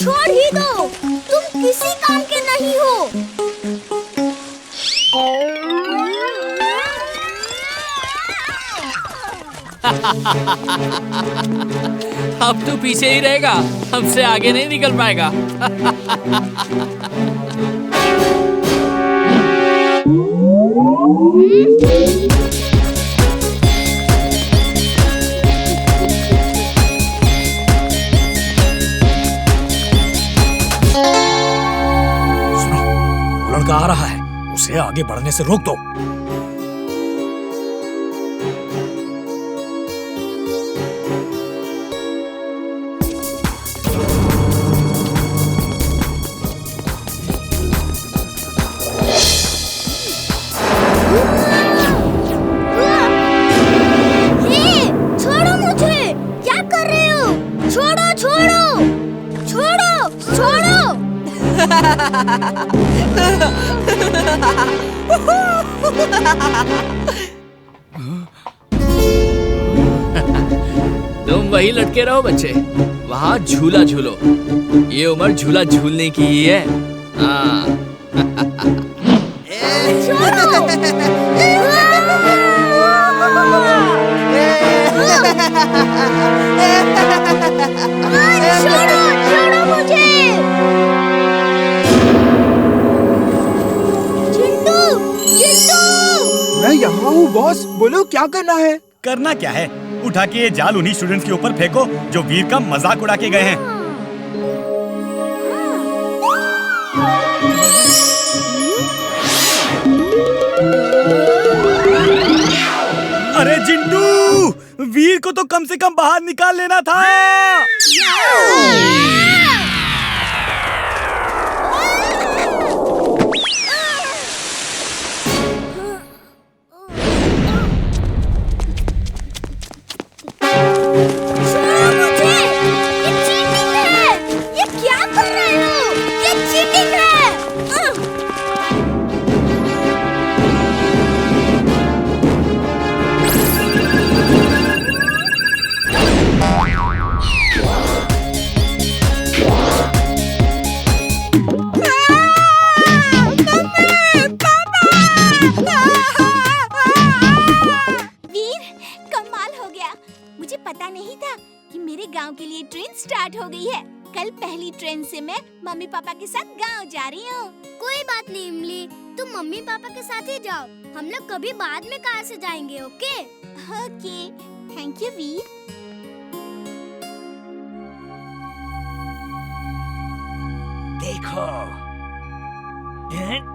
छोड़ ही दो, तुम किसी काम के नहीं हो। अब तो पीछे ही रहेगा, हमसे आगे नहीं निकल पाएगा। सुनो, वो लड़का आ रहा है, उसे आगे बढ़ने से रोक दो। तुम वही लटके रहो बच्चे, वहाँ झूला झूलो। ये उम्र झूला झूलने की ही है। हाँ। छोड़ो मुझे। मैं यहाँ हूँ बॉस, बोलो क्या करना है? करना क्या है? उठा के ये जाल उन्हीं स्टूडेंट्स के ऊपर फेंको जो वीर का मजाक उड़ा के गए हैं। अरे जिंटू, वीर को तो कम से कम बाहर निकाल लेना था। ट्रेन से मैं मम्मी पापा के साथ गांव जा रही हूँ। कोई बात नहीं इमली, तुम मम्मी पापा के साथ ही जाओ, हम लोग कभी बाद में कार से जाएंगे। ओके ओके, थैंक यू वीर। देखो,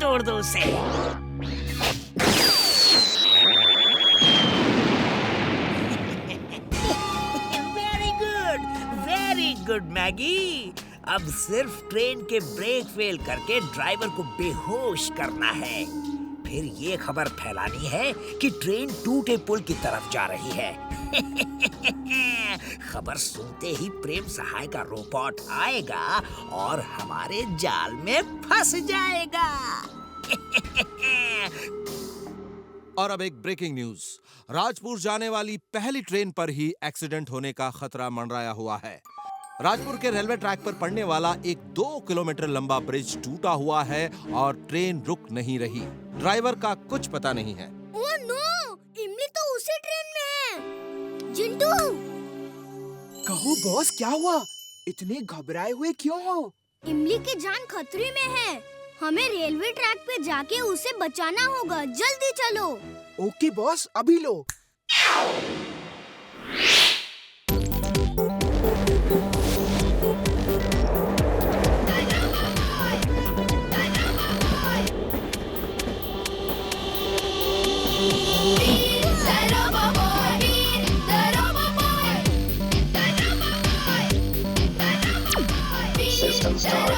तोड़ दो उसे। Very good Maggi. अब सिर्फ ट्रेन के ब्रेक फेल करके ड्राइवर को बेहोश करना है। फिर ये खबर फैलानी है कि ट्रेन टूटे पुल की तरफ जा रही है। खबर सुनते ही प्रेम सहाय का रोबोट आएगा और हमारे जाल में फंस जाएगा। और अब एक ब्रेकिंग न्यूज। राजपुर जाने वाली पहली ट्रेन पर ही एक्सीडेंट होने का खतरा मंडराया हुआ है। राजपुर के रेलवे ट्रैक पर पड़ने वाला एक 2 किलोमीटर लंबा ब्रिज टूटा हुआ है और ट्रेन रुक नहीं रही। ड्राइवर का कुछ पता नहीं है। ओह नो, इमली तो उसी ट्रेन में है। जिंटू, कहो बॉस, क्या हुआ? इतने घबराए हुए क्यों हो? इमली की जान खतरे में है, हमें रेलवे ट्रैक पे जाके उसे बचाना होगा। जल्दी चलो। ओके बॉस, अभी लो। System start.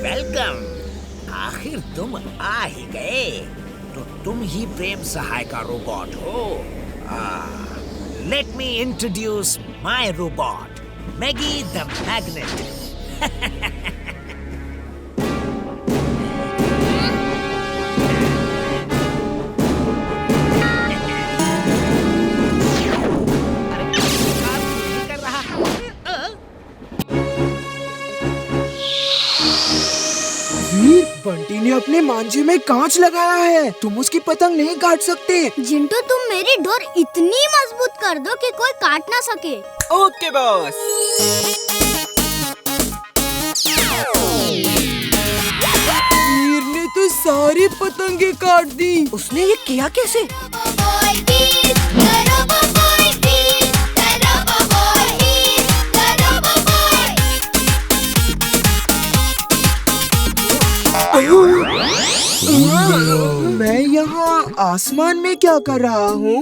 वेलकम। आखिर तुम आ ही गए। तो तुम ही प्रेम सहाय का रोबोट हो। Let me introduce my robot, Maggie the magnet. Veer, Bunty ने अपने मांझे में कांच लगाया है। तुम उसकी पतंग नहीं काट सकते। जिंटू तुम मेरी डोर इतनी मजबूत कर दो कि कोई काट ना सके। Okay boss. वीर ने तो सारी पतंगे काट दी। उसने ये किया कैसे? मैं यहाँ आसमान में क्या कर रहा हूँ?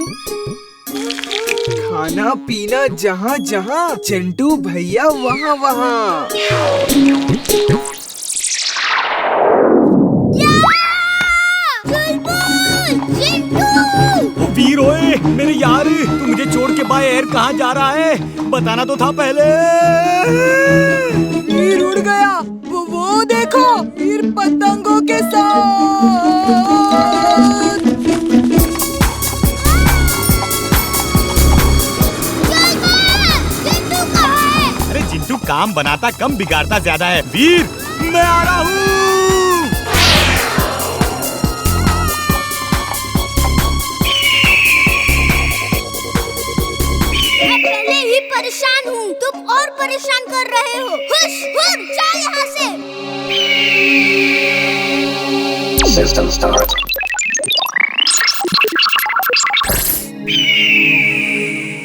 खाना पीना जहाँ जहाँ, चिंटू भैया वहाँ वहाँ। ओ वीर ओए, मेरे यार, तू मुझे छोड़ के बाय एयर कहाँ जा रहा है? बताना तो था पहले। वीर उड़ गया। वो देखो, वीर पतंगों के साथ। अरे जिंटू काम बनाता कम बिगाड़ता ज्यादा है। वीर, मैं आ रहा हूँ। मैं पहले ही परेशान हूँ, तुम और परेशान कर रहे हो। हुश, हुश, जा यहाँ से। System start.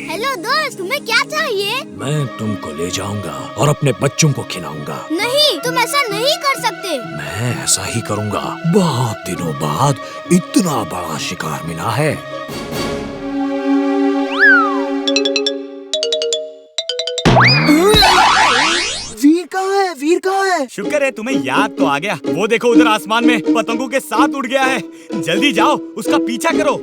हेलो दोस्त, तुम्हें क्या चाहिए? मैं तुमको ले जाऊंगा और अपने बच्चों को खिलाऊंगा। नहीं, तुम ऐसा नहीं कर सकते। मैं ऐसा ही करूंगा। बहुत दिनों बाद इतना बड़ा शिकार मिला है। वीर कहाँ है? वीर कहाँ है? शुक्र है तुम्हें याद तो आ गया। वो देखो उधर आसमान में पतंगों के साथ उड़ गया है। जल्दी जाओ, उसका पीछा करो।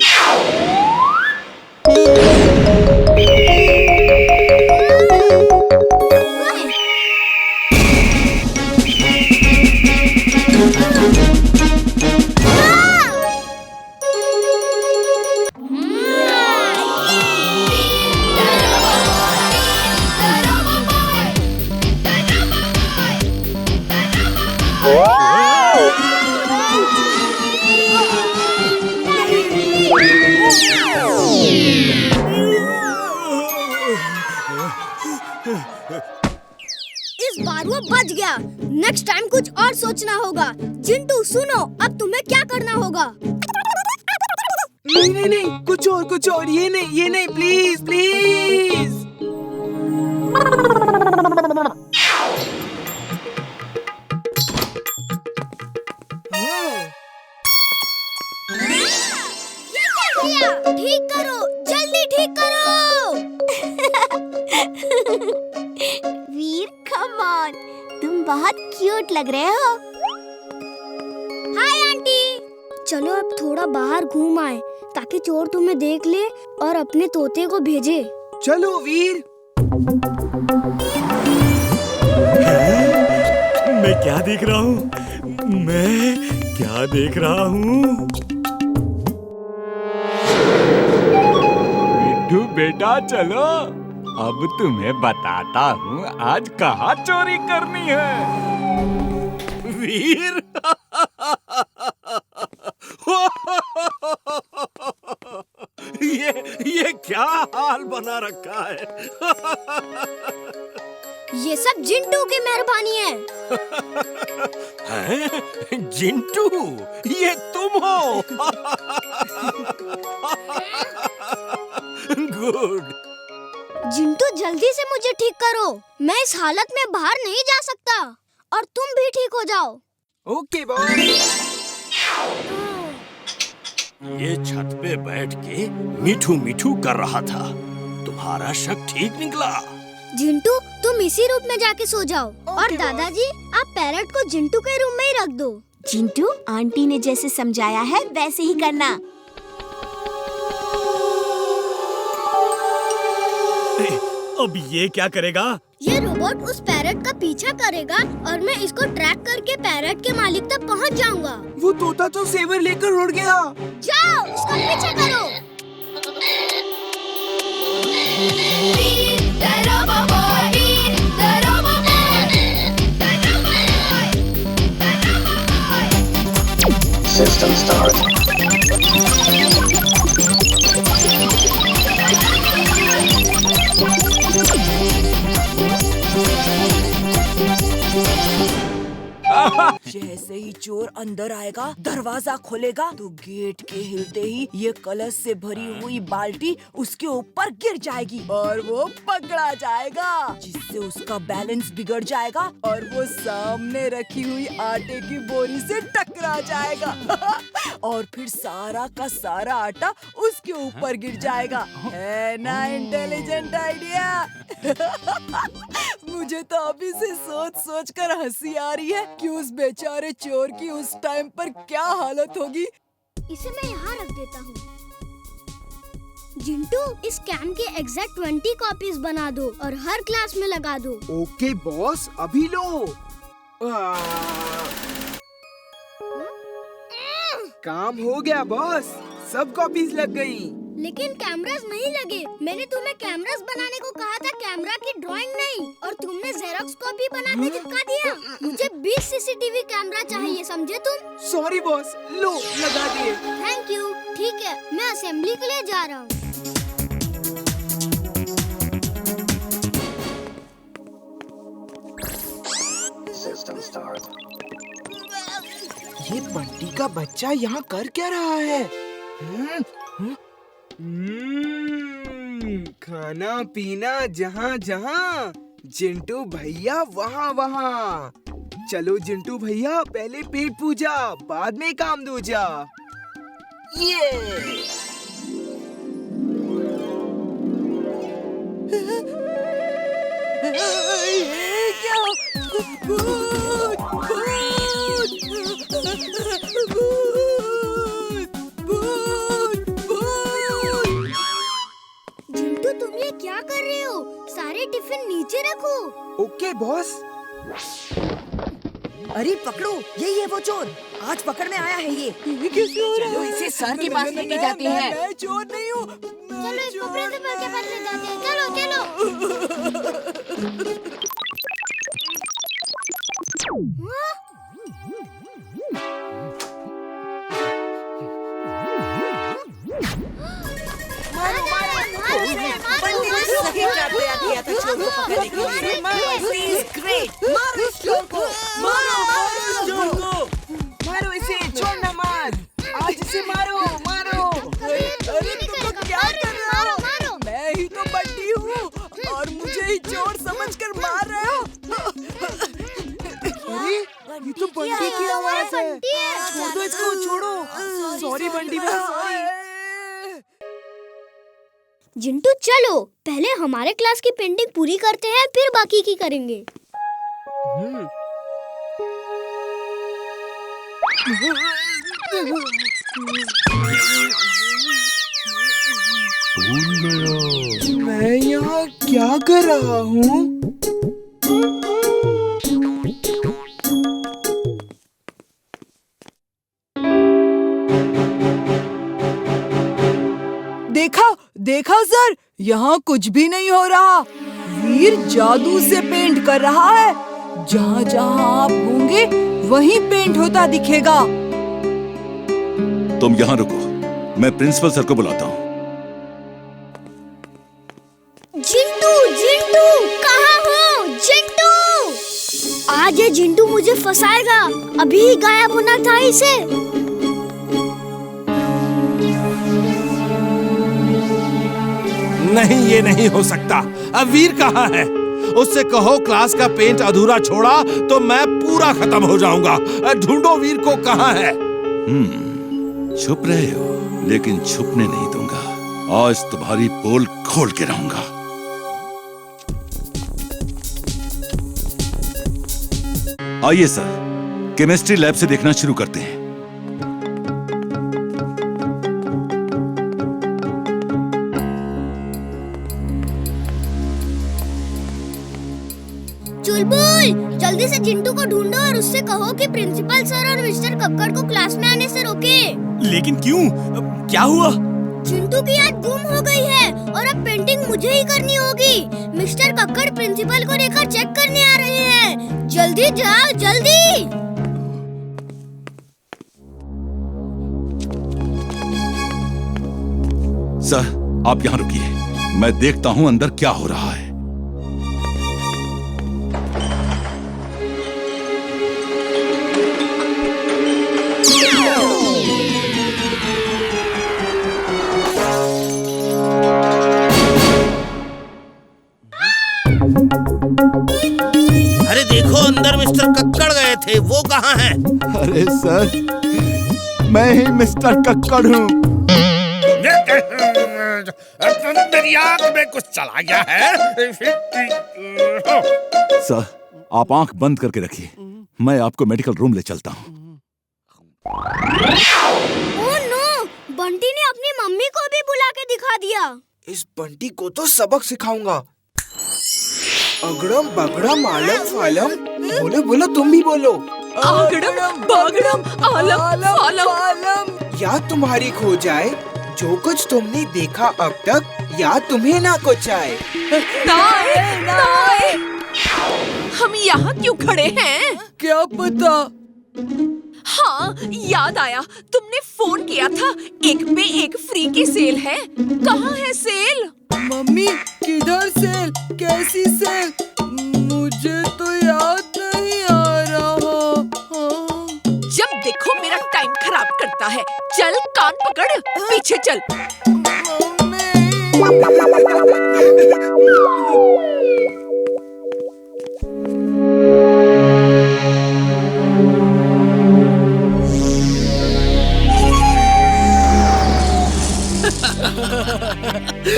इस बार वो बच गया। नेक्स्ट टाइम कुछ और सोचना होगा। जिंटू सुनो, अब तुम्हें क्या करना होगा? नहीं नहीं नहीं, कुछ और, ये नहीं, प्लीज प्लीज। ये क्या किया? ठीक करो, जल्दी ठीक करो। वीर, कम ऑन, तुम बहुत क्यूट लग रहे हो। Hi aunty. चलो अब थोड़ा बाहर घूम आए ताकि चोर तुम्हें देख ले और अपने तोते को भेजे। चलो वीर। मैं क्या देख रहा हूँ? मैं क्या देख रहा हूँ? मिट्टू बेटा चलो, अब तुम्हें बताता हूँ आज कहाँ चोरी करनी है। वीर ये क्या हाल बना रखा है? ये सब जिंटू की मेहरबानी है। हैं? जिंटू, ये तुम हो? गुड। जिंटू जल्दी से मुझे ठीक करो। मैं इस हालत में बाहर नहीं जा सकता और तुम भी ठीक हो जाओ। Okay boss. ये छत पे बैठ के मीठू मीठू कर रहा था। तुम्हारा शक ठीक निकला। जिंटू, तुम इसी रूम में जाके सो जाओ और दादाजी आप पैरट को जिंटू के रूम में ही रख दो। जिंटू, आंटी ने जैसे समझाया है वैसे ही करना। अब ये क्या करेगा? ये रोबोट उस पैरट का पीछा करेगा और मैं इसको ट्रैक करके पैरट के मालिक तक पहुंच जाऊंगा। वो तोता तो सेवर लेकर उड़ गया। जाओ, उसका पीछा करो। System start. जैसे ही चोर अंदर आएगा, दरवाजा खोलेगा तो गेट के हिलते ही ये कलश से भरी हुई बाल्टी उसके ऊपर गिर जाएगी और वो पकड़ा जाएगा, जिससे उसका बैलेंस बिगड़ जाएगा और वो सामने रखी हुई आटे की बोरी से टकरा जाएगा और फिर सारा का सारा आटा उसके ऊपर गिर जाएगा। है ना इंटेलिजेंट आइडिया? मुझे तो अभी से सोच सोच कर हंसी आ रही है कि उस बेचारे चोर की उस टाइम पर क्या हालत होगी। इसे मैं यहाँ रख देता हूँ। जिंटू, इस कैम के एग्जैक्ट 20 कॉपीज बना दो और हर क्लास में लगा दो। ओके बॉस, अभी लो। काम हो गया बॉस, सब कॉपीज लग गई। लेकिन कैमरास नहीं लगे। मैंने तुम्हें कैमरास बनाने को कहा था, कैमरा की ड्राइंग नहीं, और तुमने जेरॉक्स कॉपी बना के चिपका दिया। मुझे 20 सीसीटीवी कैमरा चाहिए, समझे तुम? सॉरी बॉस, लो लगा दिए। Thank you. ठीक है, मैं असेंबली के लिए जा रहा हूँ। System start. ये बंटी का बच्चा यहाँ कर क्या रहा है? खाना पीना जहाँ जहाँ, जिंटू भैया वहाँ वहाँ। चलो जिंटू भैया, पहले पेट पूजा, बाद में काम दूजा। ये क्या? जिंटू, तुम ये क्या कर रहे हो? सारे टिफिन नीचे रखो। Okay boss. अरे पकड़ो, यही है वो चोर, आज पकड़ में आया है ये। चलो इसे सर के पास लेके जाते हैं। मैं चोर नहीं हूँ। चलो इसको प्रिंसिपल के पास ले जाते हैं। चलो चलो। बंटी ने सही ट्रैप तैयार किया था चोर को पकड़ने के लिए। He's great। मारो इस चोर को, मारो इस चोर को, मारो इसे, छोड़ना मत। आज इसे मारो, मारो। अरे तुम तो क्या कर रहे हो? मैं ही तो बंटी हूँ और मुझे ही चोर समझकर मार रहे हो। अरे ये तो बंटी की आवाज है। छोड़ दो इसको, छोड़ो। सॉरी बंटी भैया, सॉरी। जिंटू चलो, पहले हमारे क्लास की पेंटिंग पूरी करते हैं, फिर बाकी की करेंगे। मैं यहाँ क्या कर रहा हूँ? देखा सर, यहाँ कुछ भी नहीं हो रहा। वीर जादू से पेंट कर रहा है। जहाँ जहाँ आप होंगे वहीं पेंट होता दिखेगा। तुम यहाँ रुको, मैं प्रिंसिपल सर को बुलाता हूँ। जिंटू, जिंटू, कहाँ हो? जिंटू! आज ये जिंटू मुझे फंसाएगा। अभी ही गायब होना था इसे। नहीं, ये नहीं हो सकता। अब वीर कहाँ है? उससे कहो क्लास का पेंट अधूरा छोड़ा तो मैं पूरा खत्म हो जाऊंगा। ढूंढो वीर को, कहाँ है? छुप रहे हो, लेकिन छुपने नहीं दूंगा। आज तुम्हारी पोल खोल के रहूंगा। आइए सर, केमिस्ट्री लैब से देखना शुरू करते हैं। बुलबुल, जल्दी से चिंटू को ढूंढो और उससे कहो कि प्रिंसिपल सर और मिस्टर कक्कड़ को क्लास में आने से रोके। लेकिन क्यों? क्या हुआ? चिंटू की याद गुम हो गई है और अब पेंटिंग मुझे ही करनी होगी। मिस्टर कक्कड़ प्रिंसिपल को लेकर चेक करने आ रहे हैं। जल्दी जाओ, जल्दी। सर, आप यहाँ रुकिए, मैं देखता हूँ अंदर क्या हो रहा है। अरे देखो, अंदर मिस्टर कक्कड़ गए थे, वो कहाँ हैं? अरे सर, मैं ही मिस्टर कक्कड़ हूँ। मेरी आँख में कुछ चला गया है। सर, आप आंख बंद करके रखिए, मैं आपको मेडिकल रूम ले चलता हूँ। ओह नो, बंटी ने अपनी मम्मी को भी बुला के दिखा दिया। इस बंटी को तो सबक सिखाऊंगा। अगड़म बगड़म आलम फालम, बोलो बोलो, तुम भी बोलो। अगड़म बगड़म आलम फालम। याद तुम्हारी खो जाए, जो कुछ तुमने देखा अब तक, याद तुम्हें ना कुछ आए। नाए, हम यहाँ क्यों खड़े हैं? क्या पता। हाँ, याद आया, तुमने फोन किया था, एक पे एक फ्री की सेल है। कहाँ है सेल? मम्मी, किधर सेल? कैसी सेल? मुझे तो याद नहीं आ रहा। जब देखो मेरा टाइम खराब करता है। चल, कान पकड़, पीछे चल।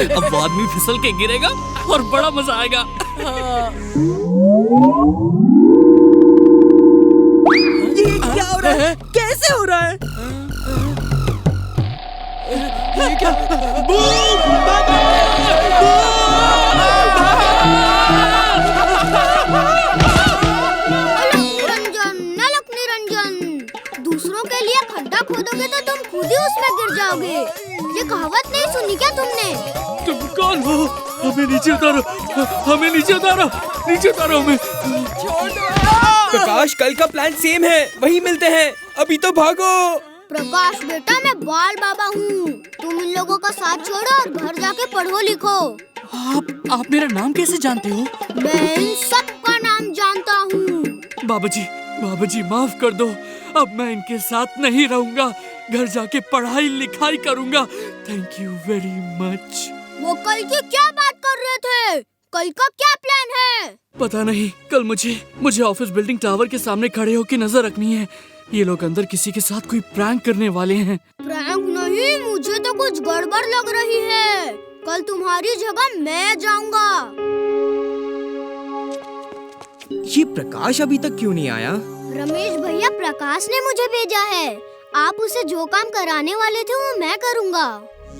अब वो आदमी फिसल के गिरेगा और बड़ा मजा आएगा। ये क्या हो रहा है? कैसे हो रहा है? ये क्या? निरंजन, नलक निरंजन, दूसरों के लिए खड्डा खोदोगे तो तुम खुद ही उसमें गिर जाओगे। ये कहावत नहीं सुनी क्या तुमने? तुम कौन हो? हमें नीचे उतारो, हमें नीचे उतारो, नीचे उतारो हमें। प्रकाश, कल का प्लान सेम है, वहीं मिलते हैं। अभी तो भागो। प्रकाश बेटा, मैं बाल बाबा हूँ। तुम इन लोगों का साथ छोड़ो और घर जाके पढ़ो लिखो। आप मेरा नाम कैसे जानते हो? मैं इन सबका नाम जानता हूँ। बाबूजी माफ कर दो, अब मैं इनके साथ नहीं रहूँगा, घर जाके पढ़ाई लिखाई करूँगा। Thank you very much. वो कल की क्या बात कर रहे थे? कल का क्या प्लान है? पता नहीं, कल मुझे ऑफिस बिल्डिंग टावर के सामने खड़े होकर नजर रखनी है। ये लोग अंदर किसी के साथ कोई प्रैंक करने वाले हैं। प्रैंक नहीं, मुझे तो कुछ गड़बड़ लग रही है। कल तुम्हारी जगह मैं जाऊंगा। ये प्रकाश अभी तक क्यों नहीं आया? रमेश भैया, प्रकाश ने मुझे भेजा है। आप उसे जो काम कराने वाले थे वो मैं करूंगा।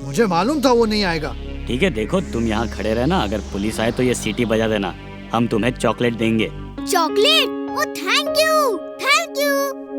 मुझे मालूम था वो नहीं आएगा। ठीक है, देखो तुम यहाँ खड़े रहना, अगर पुलिस आए तो ये सीटी बजा देना, हम तुम्हें चॉकलेट देंगे। Chocolate? Oh thank you, thank you.